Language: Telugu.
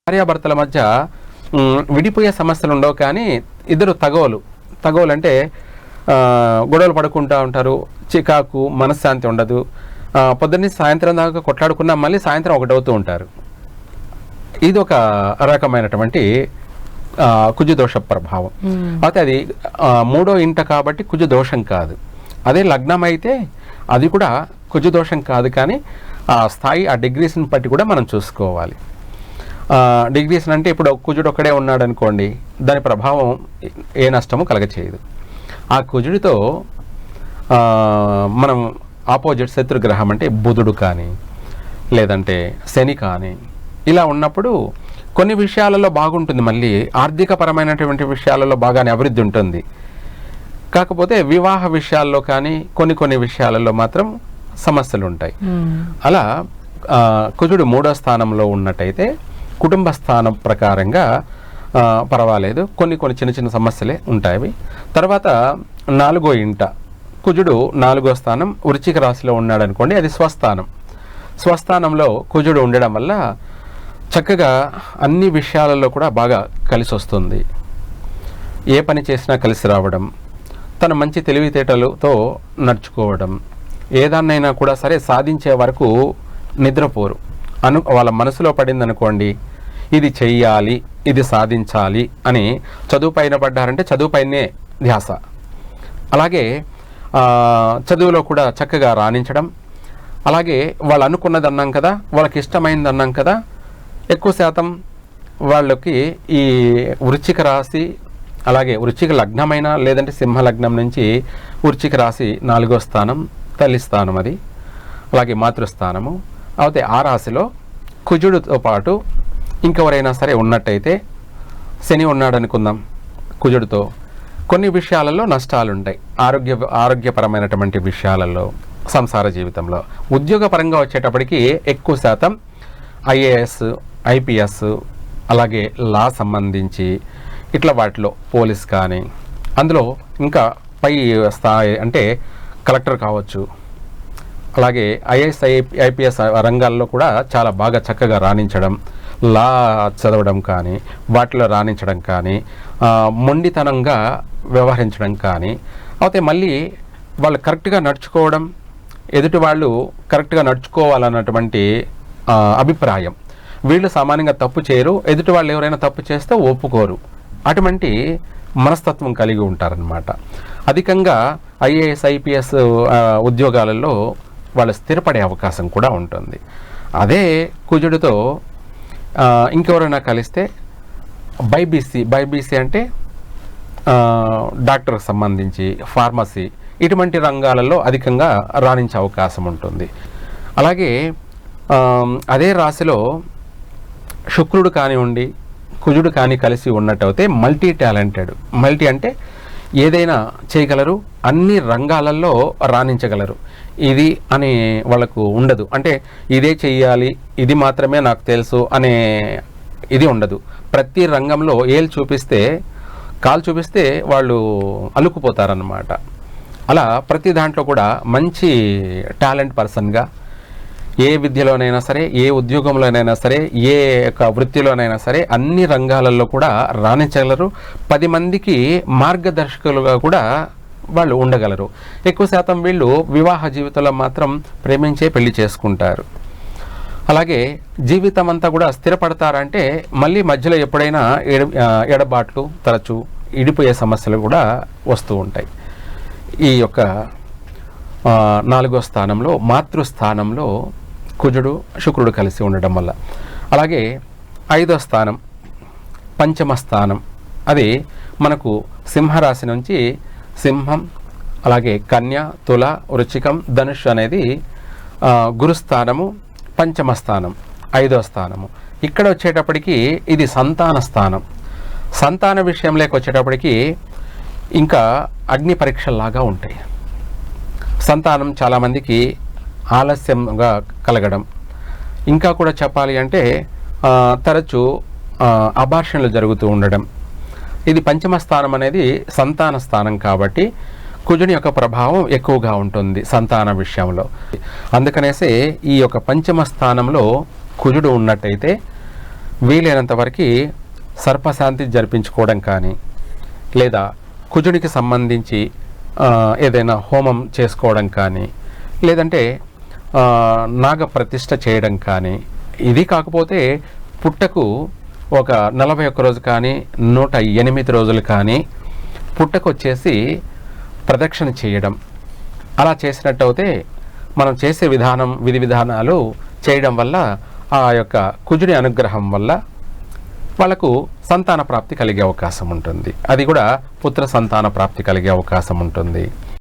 భార్యాభర్తల మధ్య విడిపోయే సమస్యలు ఉండవు, కానీ ఇద్దరు తగోలు అంటే గొడవలు పడుకుంటూ ఉంటారు, చికాకు, మనశ్శాంతి ఉండదు. పొద్దున్నే సాయంత్రం దాకా కొట్లాడుకున్నా మళ్ళీ సాయంత్రం ఒకటవుతూ ఉంటారు. ఇది ఒక రకమైనటువంటి కుజదోష ప్రభావం. అయితే అది మూడో ఇంట కాబట్టి కుజదోషం కాదు. అదే లగ్నం అయితే అది కూడా కుజదోషం కాదు, కానీ ఆ స్థాయి, ఆ డిగ్రీస్ని బట్టి కూడా మనం చూసుకోవాలి. డిగ్రీస్ అంటే ఇప్పుడు కుజుడు ఒక్కడే ఉన్నాడు అనుకోండి, దాని ప్రభావం ఏ నష్టము కలగచేయదు. ఆ కుజుడితో మనం ఆపోజిట్ శత్రుగ్రహం అంటే బుధుడు కానీ లేదంటే శని కానీ ఇలా ఉన్నప్పుడు కొన్ని విషయాలలో బాగుంటుంది, మళ్ళీ ఆర్థికపరమైనటువంటి విషయాలలో బాగానే అభివృద్ధి ఉంటుంది. కాకపోతే వివాహ విషయాల్లో కానీ కొన్ని విషయాలలో మాత్రం సమస్యలు ఉంటాయి. అలా కుజుడు 3వ స్థానంలో ఉన్నట్టయితే కుటుంబ స్థానం ప్రకారంగా పర్వాలేదు, కొన్ని చిన్న సమస్యలే ఉంటాయి. తర్వాత 4వ ఇంట కుజుడు 4వ స్థానం వృశ్చిక రాశిలో ఉన్నాడు అనుకోండి, అది స్వస్థానంలో కుజుడు ఉండడం వల్ల చక్కగా అన్ని విషయాలలో కూడా బాగా కలిసి వస్తుంది. ఏ పని చేసినా కలిసి రావడం, తన మంచి తెలివితేటలతో నడుచుకోవడం, ఏదాన్నైనా కూడా సరే సాధించే వరకు నిద్రపోరు. వాళ్ళ మనసులో పడింది అనుకోండి, ఇది చెయ్యాలి, ఇది సాధించాలి అని చదువు పైన పడ్డారంటే చదువు పైనే ధ్యాస. అలాగే చదువులో కూడా చక్కగా రాణించడం, అలాగే వాళ్ళు అనుకున్నది అన్నాం కదా, వాళ్ళకి ఇష్టమైంది అన్నాం కదా, ఎక్కువ శాతం వాళ్ళకి ఈ వృశ్చిక రాశి, అలాగే వృశ్చిక లగ్నమైన లేదంటే సింహ లగ్నం నుంచి వృశ్చిక రాశి 4వ స్థానం తల్లి స్థానం, అది అలాగే మాతృస్థానము. అయితే ఆ రాశిలో కుజుడితో పాటు ఇంకెవరైనా సరే ఉన్నట్టయితే, శని ఉన్నాడు అనుకుందాం, కుజుడితో కొన్ని విషయాలలో నష్టాలు ఉంటాయి. ఆరోగ్యపరమైనటువంటి విషయాలలో, సంసార జీవితంలో. ఉద్యోగపరంగా వచ్చేటప్పటికి ఎక్కువ శాతం ఐఏఎస్, ఐపీఎస్, అలాగే లా సంబంధించి ఇట్లా వాటిలో పోలీస్ కానీ, అందులో ఇంకా పై స్థాయి అంటే కలెక్టర్ కావచ్చు, అలాగే ఐఏఎస్, ఐపీఎస్ రంగాల్లో కూడా చాలా బాగా చక్కగా రాణించడం, లా చదవడం కానీ, వాటిలో రాణించడం కానీ, మొండితనంగా వ్యవహరించడం కానీ. అయితే మళ్ళీ వాళ్ళు కరెక్ట్గా నడుచుకోవడం, ఎదుటి వాళ్ళు కరెక్ట్గా నడుచుకోవాలన్నటువంటి అభిప్రాయం. వీళ్ళు సామాన్యంగా తప్పు చేయరు, ఎదుటి వాళ్ళు ఎవరైనా తప్పు చేస్తే ఒప్పుకోరు. అటువంటి మనస్తత్వం కలిగి ఉంటారనమాట. అధికంగా ఐఏఎస్, ఐపీఎస్ ఉద్యోగాలలో వాళ్ళు స్థిరపడే అవకాశం కూడా ఉంటుంది. అదే కుజుడితో ఇంకెవరైనా కలిస్తే బైబీసీ అంటే డాక్టర్కి సంబంధించి, ఫార్మసీ, ఇటువంటి రంగాలలో అధికంగా రాణించే అవకాశం ఉంటుంది. అలాగే అదే రాశిలో శుక్రుడు కానివ్వండి, కుజుడు కానీ కలిసి ఉన్నట్టయితే మల్టీ టాలెంటెడ్. మల్టీ అంటే ఏదైనా చేయగలరు, అన్ని రంగాలలో రాణించగలరు. ఇది అని వాళ్ళకు ఉండదు, అంటే ఇదే చెయ్యాలి, ఇది మాత్రమే నాకు తెలుసు అనే ఇది ఉండదు. ప్రతి రంగంలో కాలు చూపిస్తే వాళ్ళు అలుకుపోతారన్నమాట. అలా ప్రతి దాంట్లో కూడా మంచి టాలెంట్ పర్సన్గా, ఏ విద్యలోనైనా సరే, ఏ ఉద్యోగంలోనైనా సరే, ఏ యొక్క వృత్తిలోనైనా సరే అన్ని రంగాలలో కూడా రాణించగలరు. 10 మందికి మార్గదర్శకులుగా కూడా వాళ్ళు ఉండగలరు. ఎక్కువ శాతం వీళ్ళు వివాహ జీవితంలో మాత్రం ప్రేమించే పెళ్లి చేసుకుంటారు. అలాగే జీవితం అంతా కూడా స్థిరపడతారంటే మళ్ళీ మధ్యలో ఎప్పుడైనా ఎడబాట్లు, తరచు ఇడిపోయే సమస్యలు కూడా వస్తూ ఉంటాయి. ఈ యొక్క 4వ స్థానంలో, మాతృస్థానంలో కుజుడు, శుక్రుడు కలిసి ఉండడం వల్ల. అలాగే 5వ స్థానం, పంచమ స్థానం, అది మనకు సింహరాశి నుంచి సింహం, అలాగే కన్య, తుల, వృశ్చికం, ధనుష్ అనేది గురుస్థానము, పంచమ స్థానం, 5వ స్థానము. ఇక్కడ వచ్చేటప్పటికి ఇది సంతాన స్థానం. సంతాన విషయంలోకి వచ్చేటప్పటికి ఇంకా అగ్ని పరీక్షల్లాగా ఉంటాయి. సంతానం చాలామందికి ఆలస్యంగా కలగడం, ఇంకా కూడా చెప్పాలి అంటే తరచు అబార్షన్లు జరుగుతూ ఉండడం. ఇది పంచమ స్థానం అనేది సంతాన స్థానం కాబట్టి కుజుని యొక్క ప్రభావం ఎక్కువగా ఉంటుంది సంతాన విషయంలో. అందుకనేసే ఈ యొక్క పంచమ స్థానంలో కుజుడు ఉన్నట్టయితే వీలైనంత వరకు సర్పశాంతి జరిపించుకోవడం కానీ, లేదా కుజుడికి సంబంధించి ఏదైనా హోమం చేసుకోవడం కానీ, లేదంటే నాగ ప్రతిష్ఠ చేయడం కానీ, ఇది కాకపోతే పుట్టకు ఒక 41 రోజు కానీ 108 రోజులు కానీ పుట్టకు వచ్చేసి ప్రదక్షిణ చేయడం, అలా చేసినట్టయితే మనం చేసే విధి విధానాలు చేయడం వల్ల ఆ యొక్క కుజుడి అనుగ్రహం వల్ల వాళ్ళకు సంతాన ప్రాప్తి కలిగే అవకాశం ఉంటుంది. అది కూడా పుత్ర సంతాన ప్రాప్తి కలిగే అవకాశం ఉంటుంది.